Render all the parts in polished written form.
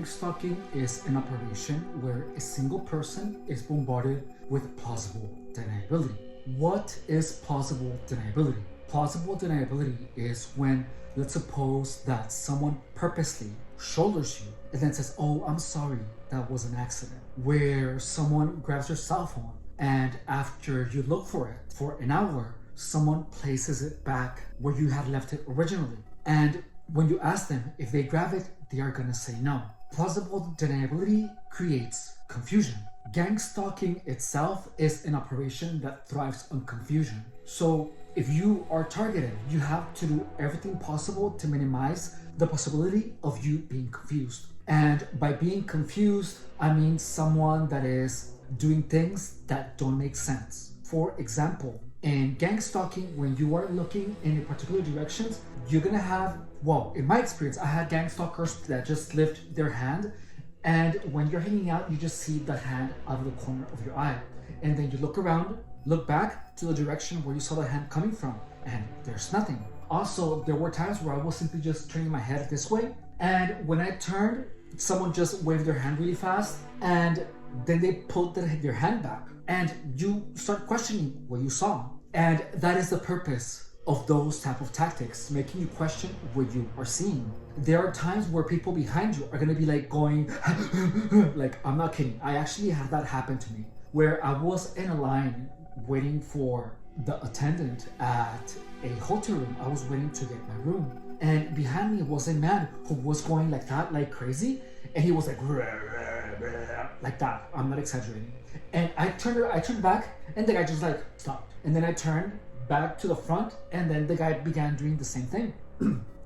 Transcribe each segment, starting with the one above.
Gangstalking is an operation where a single person is bombarded with plausible deniability. What is plausible deniability? Plausible deniability is when, let's suppose that someone purposely shoulders you and then says, "Oh, I'm sorry, that was an accident." Where someone grabs your cell phone and after you look for it for an hour, someone places it back where you had left it originally. And when you ask them if they grab it, they are gonna say no. Plausible deniability creates confusion. Gangstalking itself is an operation that thrives on confusion. So if you are targeted, you have to do everything possible to minimize the possibility of you being confused. And by being confused, I mean someone that is doing things that don't make sense. For example, in gangstalking, when you are looking in a particular directions, you're gonna have, well, in my experience, I had gangstalkers that just lift their hand, and when you're hanging out, you just see the hand out of the corner of your eye. And then you look around, look back to the direction where you saw the hand coming from, and there's nothing. Also, there were times where I was simply just turning my head this way, and when I turned, someone just waved their hand really fast, and then they pulled their hand back, and you start questioning what you saw. And that is the purpose of those type of tactics, making you question what you are seeing. There are times where people behind you are gonna be like going, like, I'm not kidding. I actually had that happen to me, where I was in a line waiting for the attendant at a hotel room. I was waiting to get my room, and behind me was a man who was going like that, like crazy, and he was like that. I'm not exaggerating. And I turned back, and the guy just like stopped. And then I turned back to the front, and then the guy began doing the same thing.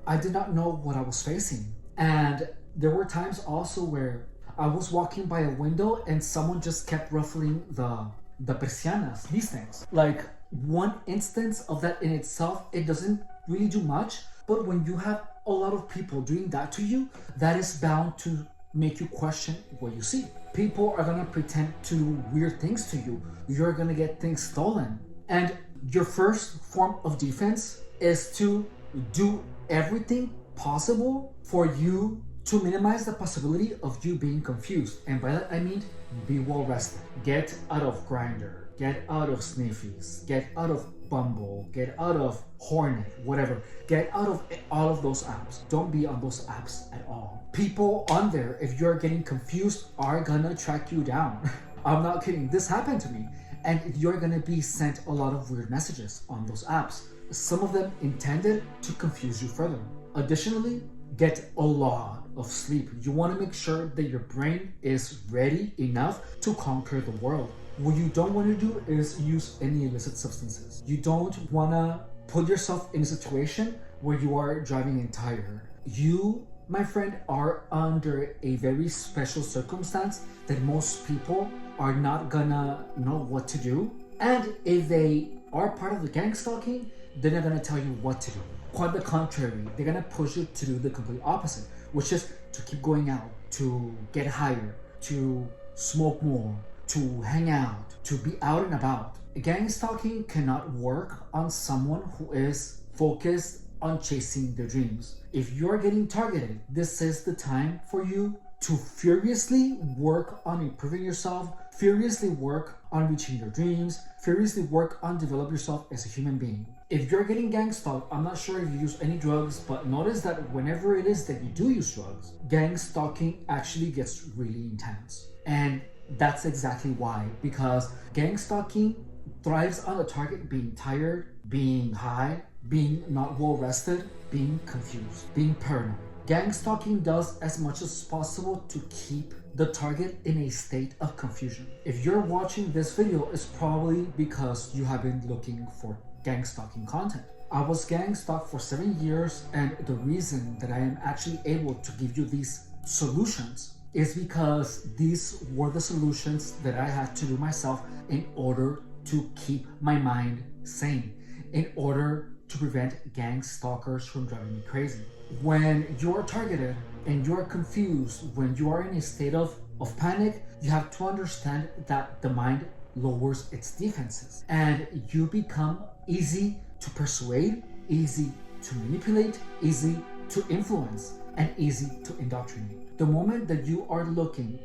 I did not know what I was facing. And there were times also where I was walking by a window and someone just kept ruffling the persianas, these things. Like, one instance of that in itself, it doesn't really do much, but when you have a lot of people doing that to you, that is bound to make you question what you see. People are gonna pretend to do weird things to you. You're gonna get things stolen. And your first form of defense is to do everything possible for you to minimize the possibility of you being confused. And by that I mean, be well rested. Get out of Grindr, get out of Sniffies, get out of Bumble, get out of Hornet, whatever. Get out of all of those apps. Don't be on those apps at all. People on there, if you're getting confused, are gonna track you down. I'm not kidding. This happened to me. And you're gonna be sent a lot of weird messages on those apps. Some of them intended to confuse you further. Additionally, get a lot of sleep. You wanna make sure that your brain is ready enough to conquer the world. What you don't want to do is use any illicit substances. You don't want to put yourself in a situation where you are driving and tired. You, my friend, are under a very special circumstance that most people are not gonna know what to do. And if they are part of the gangstalking, they're not gonna tell you what to do. Quite the contrary, they're gonna push you to do the complete opposite, which is to keep going out, to get higher, to smoke more, to hang out, to be out and about. Gangstalking cannot work on someone who is focused on chasing their dreams. If you're getting targeted, this is the time for you to furiously work on improving yourself, furiously work on reaching your dreams, furiously work on develop yourself as a human being. If you're getting gangstalked, I'm not sure if you use any drugs, but notice that whenever it is that you do use drugs, gangstalking actually gets really intense. And that's exactly why, because gangstalking thrives on the target being tired, being high, being not well rested, being confused, being paranoid. Gangstalking does as much as possible to keep the target in a state of confusion. If you're watching this video, it's probably because you have been looking for gangstalking content. I was gangstalked for 7 years, and the reason that I am actually able to give you these solutions is because these were the solutions that I had to do myself in order to keep my mind sane, in order to prevent gang stalkers from driving me crazy. When you're targeted and you're confused, when you are in a state of panic, you have to understand that the mind lowers its defenses and you become easy to persuade, easy to manipulate, easy to influence and easy to indoctrinate. The moment that you are looking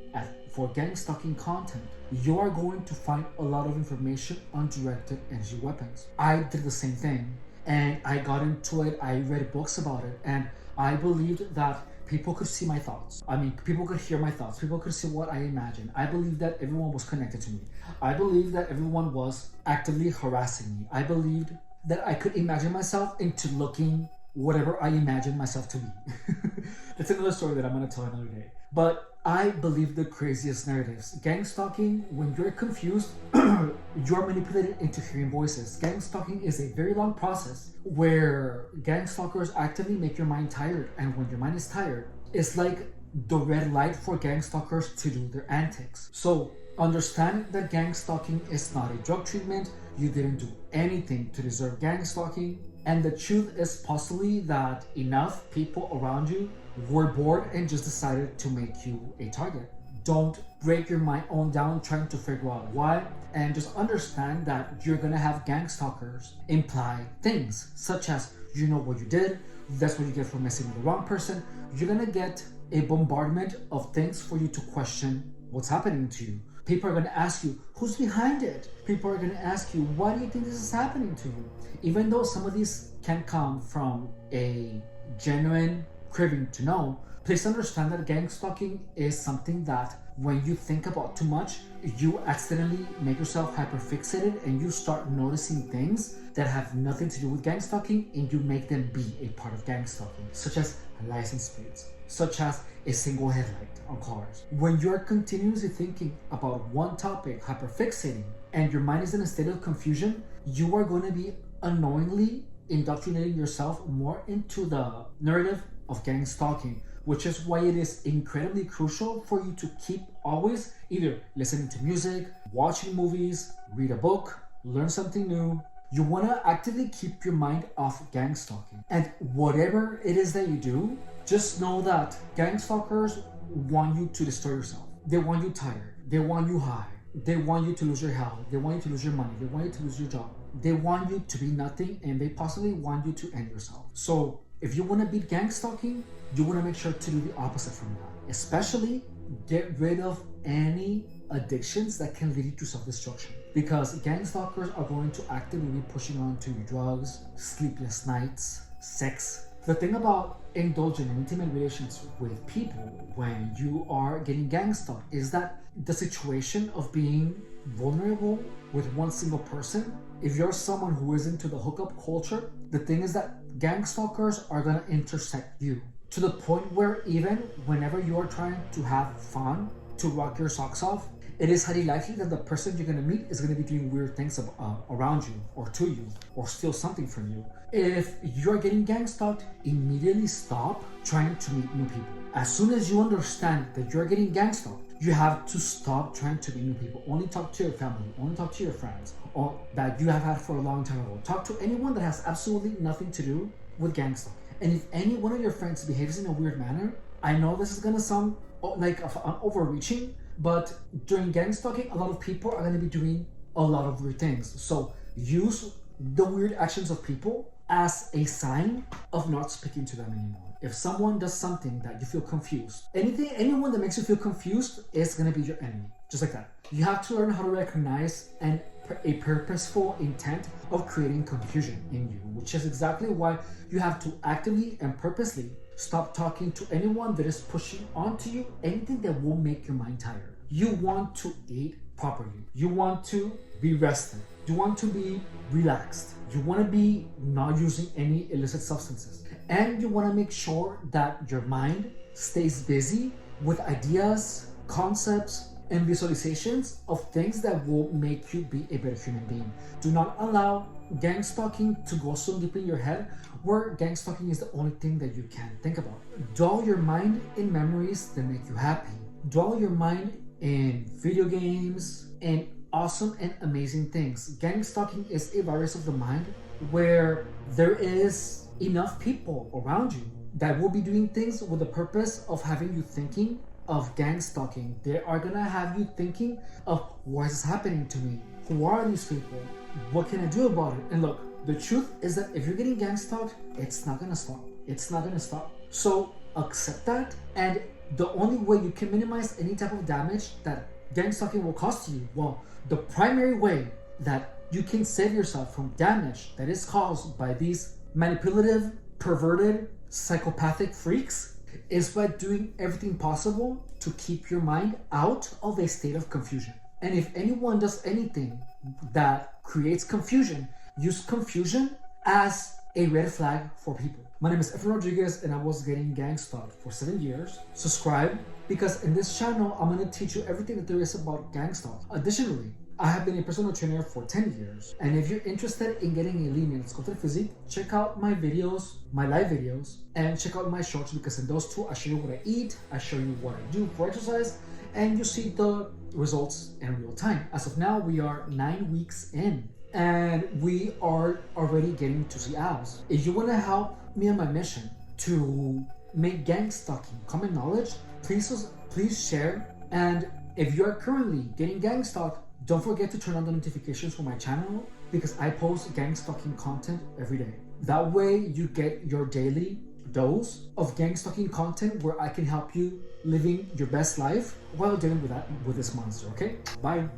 for gang stalking content, you are going to find a lot of information on directed energy weapons. I did the same thing, and I got into it. I read books about it, and I believed that people could see my thoughts. I mean, people could hear my thoughts. People could see what I imagined. I believed that everyone was connected to me. I believed that everyone was actively harassing me. I believed that I could imagine myself into looking whatever I imagined myself to be. That's another story that I'm going to tell another day. But I believe the craziest narratives. Gang stalking, when you're confused, you're manipulated into hearing voices. Gang stalking is a very long process where gang stalkers actively make your mind tired. And when your mind is tired, it's like the red light for gang stalkers to do their antics. So understand that gang stalking is not a drug treatment. You didn't do anything to deserve gang stalking. And the truth is possibly that enough people around you were bored and just decided to make you a target. Don't break your mind on down trying to figure out why, and just understand that you're gonna have gang stalkers imply things such as, you know what you did, that's what you get for messing with the wrong person. You're gonna get a bombardment of things for you to question what's happening to you. People are going to ask you, who's behind it? People are going to ask you, why do you think this is happening to you? Even though some of these can come from a genuine craving to know, please understand that gang stalking is something that when you think about too much, you accidentally make yourself hyperfixated and you start noticing things that have nothing to do with gang stalking, and you make them be a part of gang stalking, such as license plates, such as a single headlight on cars. When you're continuously thinking about one topic, hyperfixating, and your mind is in a state of confusion, you are going to be unknowingly indoctrinating yourself more into the narrative of gang stalking, which is why it is incredibly crucial for you to keep always either listening to music, watching movies, read a book, learn something new. You want to actively keep your mind off gang stalking. And whatever it is that you do, just know that gang stalkers want you to destroy yourself. They want you tired. They want you high. They want you to lose your health. They want you to lose your money. They want you to lose your job. They want you to be nothing, and they possibly want you to end yourself. So if you want to beat gang stalking, you want to make sure to do the opposite from that. Especially get rid of any addictions that can lead you to self-destruction. Because gang stalkers are going to actively be pushing on to drugs, sleepless nights, sex. The thing about indulging in intimate relations with people when you are getting gang stalked is that the situation of being vulnerable with one single person, if you're someone who is into the hookup culture, the thing is that gang stalkers are going to intersect you to the point where even whenever you are trying to have fun, to rock your socks off, it is highly likely that the person you're going to meet is going to be doing weird things around you or to you or steal something from you. If you're getting gang stalked, immediately stop trying to meet new people. As soon as you understand that you're getting gang stalked, you have to stop trying to meet new people. Only talk to your family, only talk to your friends, or that you have had for a long time ago. Talk to anyone that has absolutely nothing to do with gang stalking. And if any one of your friends behaves in a weird manner, I know this is going to sound like overreaching, but during gang stalking, a lot of people are going to be doing a lot of weird things. So use the weird actions of people as a sign of not speaking to them anymore. If someone does something that you feel confused, anyone that makes you feel confused is going to be your enemy. Just like that. You have to learn how to recognize a purposeful intent of creating confusion in you, which is exactly why you have to actively and purposely stop talking to anyone that is pushing onto you anything that will make your mind tired. You want to eat properly. You want to be rested. You want to be relaxed. You want to be not using any illicit substances. And you want to make sure that your mind stays busy with ideas, concepts, and visualizations of things that will make you be a better human being. Do not allow gang stalking to go so deep in your head where gang stalking is the only thing that you can think about. Dwell your mind in memories that make you happy. Dwell your mind in video games and awesome and amazing things. Gang stalking is a virus of the mind where there is enough people around you that will be doing things with the purpose of having you thinking of gang stalking. They are gonna have you thinking of, why is this happening to me? Who are these people? What can I do about it? And look, the truth is that if you're getting gang stalked, it's not gonna stop. It's not gonna stop. So accept that, and the only way you can minimize any type of damage that gang stalking will cost you, well, the primary way that you can save yourself from damage that is caused by these manipulative, perverted, psychopathic freaks is by doing everything possible to keep your mind out of a state of confusion. And if anyone does anything that creates confusion, use confusion as a red flag for people. My name is Efren Rodriguez, and I was getting gang stalked for 7 years. Subscribe, because in this channel, I'm gonna teach you everything that there is about gang stalk. Additionally, I have been a personal trainer for 10 years. And if you're interested in getting a lean and sculpted physique, check out my videos, my live videos, and check out my shorts, because in those two, I show you what I eat, I show you what I do for exercise, and you see the results in real time. As of now, we are 9 weeks in, and we are already getting to see abs. If you want to help me on my mission to make gang stalking common knowledge, please share. And if you are currently getting gang stalked, don't forget to turn on the notifications for my channel, because I post gang stalking content every day. That way you get your daily dose of gang stalking content where I can help you living your best life while dealing with this monster, okay? Bye.